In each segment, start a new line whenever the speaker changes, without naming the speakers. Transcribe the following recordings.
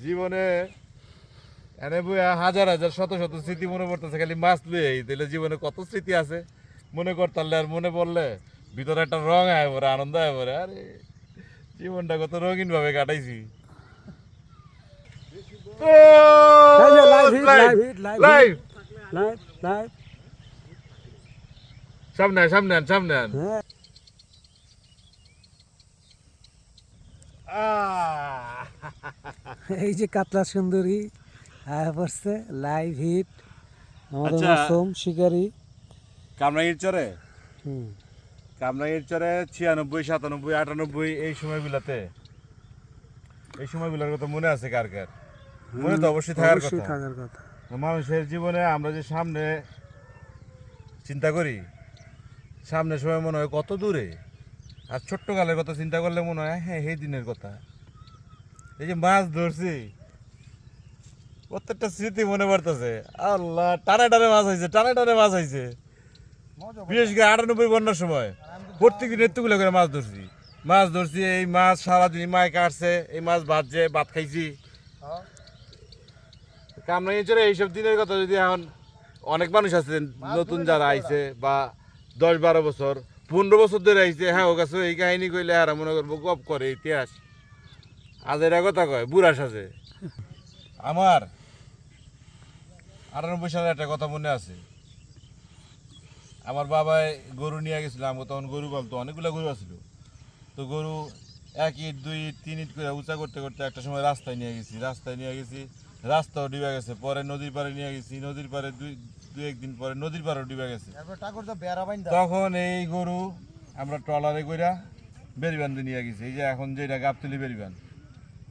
জীবনে এনে বইয়া হাজার হাজার শত শত স্মৃতি মনে পড়তেছে, খালি মাছ লুয়ে তাহলে জীবনে কত স্মৃতি আছে মনে করতালে, আর মনে পড়লে ভিতরে একটা রং আয় পরে, আনন্দ আয় পরে। আরে জীবনটা কত রঙিন ভাবে কাটাইছি। লাইভ সামনে আন, সামনে আন, সামনে আন।
এই যে কাতলা সুন্দরী আয়া পড়ছে, লাইভ হিট আমাদের
আচ্ছা।
মাসুম শিকারী।
কামরাঙ্গীর চরে,
হুম,
কামরাঙ্গীর চরে 96, 97, 98 এই সময়গুলাতে, এই সময়গুলোর কথা মনে আছে কার কার? মনে তো অবশ্যই থাকার
অবশ্যই
কথা।
থাকার কথা।
মানুষের জীবনে আমরা যে সামনে চিন্তা করি, সামনের সময় মনে হয় কত দূরে, আর ছোট্ট কালের কথা চিন্তা করলে মনে হয় হ্যাঁ এই দিনের কথা। এই যে মাছ ধরছি, প্রত্যেকটা স্মৃতি মনে পড়তেছে। আল্লাহ, টানে টানে মাছ হয়েছে, টানে টানে মাছ হয়েছে। বিশেষ করে 98 বন্যার সময় প্রত্যেকদিন এতগুলো করে মাছ ধরছি, মাছ ধরছি। এই মাছ সারাদিন মায় কাটছে, এই মাছ ভাজছে, ভাত খাইছি। কামরাঙ্গীরচরে এইসব দিনের কথা যদি এখন অনেক মানুষ আছে নতুন যারা আইছে, বা 10-12 বছর 15 বছর ধরে আইছে, হ্যাঁ ও কাছে এই কাহিনী কইলে আর মনে করবো গপ করে ইতিহাস। আজ এরা কথা কয় বুড়া সাজে। আমার 98 সালে একটা কথা মনে আছে। আমার বাবাই গরু নিয়ে গেছিল, আমি তখন গরু পালতো, অনেকগুলো গরু আছিল। তো গরু 1 ইট 2 ইট 3 ইট করে উঁচা করতে করতে একটা সময় রাস্তায় নিয়ে গেছি, রাস্তাও ডুবে গেছে। পরে নদীর পাড়ে নিয়ে গেছি, নদীর পাড়ে দুই একদিন পরে নদীর পাড়েও ডুবে গেছে। তখন এই গরু আমরা ট্রলারে কইরা বেরিবান্ধে নিয়ে গেছি, এই যে এখন যেটা গাবতলি বেরিবান্ধ,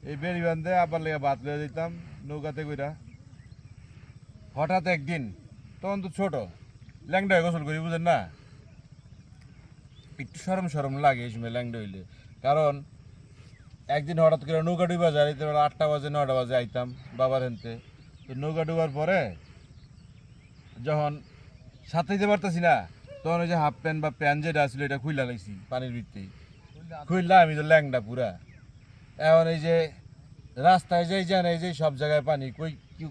এই বেরিবান্ধে আবার লেগে ভাত লয়ে যেতাম নৌকাতে কইরা। হঠাৎ একদিন, তখন তো ছোট, ল্যাংডা হয়ে গোসল করি, বুঝেন না, একটু সরম সরম লাগে এই সময় ল্যাংডা হইলে। কারণ একদিন হঠাৎ করে নৌকা ডুবা যায়, 8টা বাজে 9টা বাজে আইতাম বাবার হেনতে। তো নৌকা ডুবার পরে যখন সাঁতরাইতে পারতেছি না, তখন ওই যে হাফ প্যান্ট বা প্যান্ট যেটা আসছিল এটা খুইলা লাইছি পানির ভিতরেই, খুইলা আমি তো ল্যাংডা পুরা। এখন এই যে রাস্তায় যাই যান, এই যে সব জায়গায় পানি,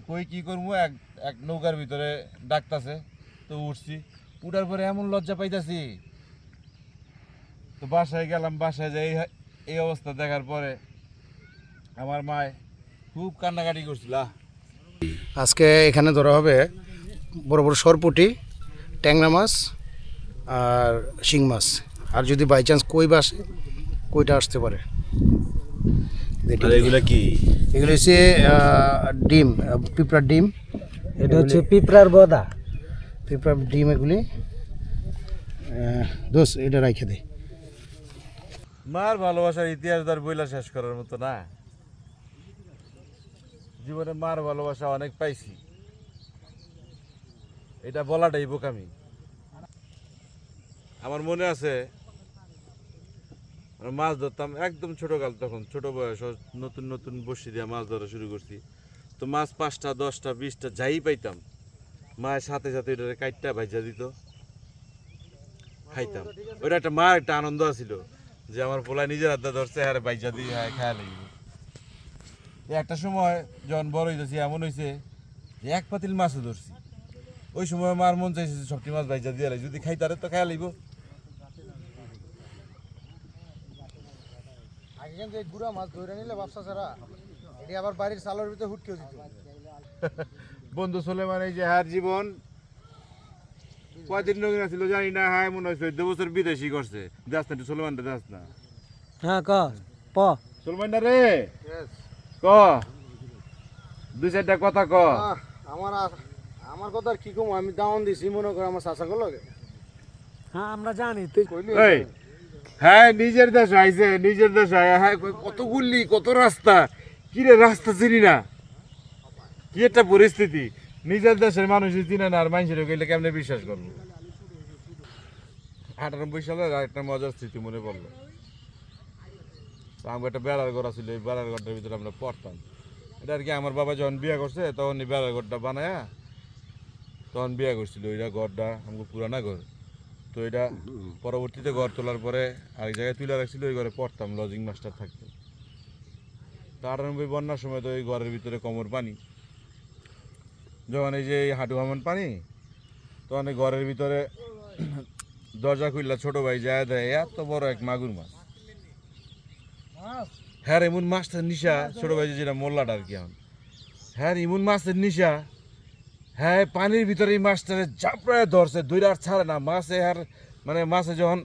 কই কি করবো, এক নৌকার ভিতরে ডাকতাছে। তো উঠছি, উঠার পরে এমন লজ্জা পাইতাছি। তো বাসায় গেলাম, বাসায় যাই এই অবস্থা দেখার পরে আমার মায় খুব কান্নাকাটি করছিল।
আজকে এখানে ধরা হবে বড় বড় সরপুঁটি, ট্যাংরা মাছ আর শিং মাছ। আর যদি বাই চান্স কই বাসে, কইটা আসতে পারে।
এগুলো কি?
এগুলো হচ্ছে ডিম, পিঁপড়ার ডিম।
এটা হচ্ছে পিঁপড়ার বদা।
পিঁপড়ার ডিম এগুলি। দোষ এটা রাইখে দে।
মার ভালোবাসার ইতিহাস তার বইলা শেষ করার মতো না। জীবনে মার ভালোবাসা অনেক পাইছি, এটা বলাটাই বোকামি। আমার মনে আছে আমরা মাছ ধরতাম একদম ছোটকাল, তখন ছোট বয়স, নতুন নতুন বড়শি দিয়ে মাছ ধরা শুরু করছি। তো মাছ 5টা 10টা 20টা যাই পাইতাম, মায়ের সাথে সাথে এটা কাইটটা ভাজা দিত, খাইতাম। ওটা একটা মার একটা আনন্দ আছিল যে আমার পোলা নিজের হাতে ধরছে, হ্যাঁ ভাজা দিয়ে হ্যাঁ খায়া লাগবে। একটা সময় যখন বড় হইতেছি এমন হয়েছে যে 1 পাতিল মাছও ধরছি। ওই সময় মার মন চাইছে সবটি মাছ ভাজা দিয়ে যদি খাইতারে তো খায়া লাগবো।
গুড়া মাছ ধরে নিলে ব্যবসা ছাড়া এটি আবার বাড়ির চালের ভিতরে হুটকেও দিত।
বন্ধু সুলেমান এই যে হার জীবন কয়দিন রঙিন ছিল জানি না, হ্যাঁ মনে হয় 14 বছর বিদেশি করছে। যাস না একটু সুলেমানটা, যাস না?
হ্যাঁ ক প
সুলেমানটা রে, ক 2-4টা কথা ক।
আমার আমার কথা আর কি কম, আমি দাওয়ান দিছি মনে করে আমার চাচা গুলো। হ্যাঁ আমরা জানি তুই কইলি।
এই হ্যাঁ নিজের দেশ আইছে, নিজের দেশ আয়, হ্যাঁ কত গুল্লি কত রাস্তা, কি রে রাস্তা চিনি না, কি একটা পরিস্থিতি। নিজের দেশের মানুষই চিনে না, আর মানুষের গেলে কেমনে বিশ্বাস করবো। 98 সালে একটা মজার স্মৃতি মনে পড়লো। তো আমার একটা বেড়ার ঘর ছিল, এই বেড়ার ঘরটার ভিতরে আমরা পড়তাম। এটা আর কি আমার বাবা যখন বিয়ে করছে তখন এই বেড়ার ঘরটা বানায়া তখন বিয়ে করছিল। ওইটা ঘরটা আমাকে পুরানা ঘর। তো এটা পরবর্তীতে ঘর তোলার পরে আরেক জায়গায় তুলে রাখছিল, ওই ঘরে পড়তাম, লজিং মাস্টার থাকতো। তো 98 বন্যার সময় তো এই ঘরের ভিতরে কোমর পানি, যখন এই যে এই হাঁটু হামান পানি, তখন এই ঘরের ভিতরে দরজা খুললা ছোট ভাই যায় দেয় এত বড় এক মাগুর মাছ। হ্যাঁ এমন মাছটার নিশা, ছোট ভাই যেটা মোল্লাটা আর কি এখন, হ্যাঁ এমন মাছের নিশা, হ্যাঁ পানির ভিতরে এই মাছটারে জাপড়ায় ধরছে, দইরা আর ছাড়ে না। মাছে আর মানে মাছে যখন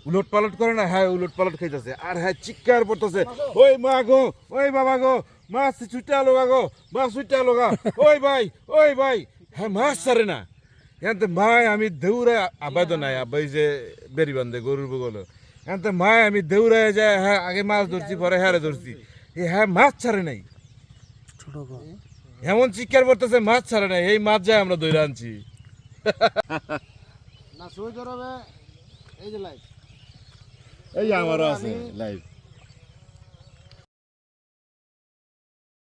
উলট পালট করে না, হ্যাঁ উলট পালট খাইতেছে আর হ্যাঁ চিৎকার পড়তেছে, ওই মা গো, ওই বাবা গো, মাছ ছুটে আলো গো, মাছ ছুটে আলো গা, ওই ভাই, হ্যাঁ মাছ ছাড়ে না। এনতে মায় আমি দৌড়ে আবাই তো নাই, আব্বাই যে বেরি বান্ধে গরুর বগল, এনতে মায় আমি দৌড়ে যায়, হ্যাঁ আগে মাছ ধরছি পরে হ্যাঁ ধরছি, হ্যাঁ মাছ ছাড়ে নাই। এমন চিৎকার করতেছে মাছ ছাড়ে নাই, এই মাছ যায় আমরা দৌড়ে আনছি।
না সই ধরবে এই যে লাইট
এই আমারও আছে লাইভ।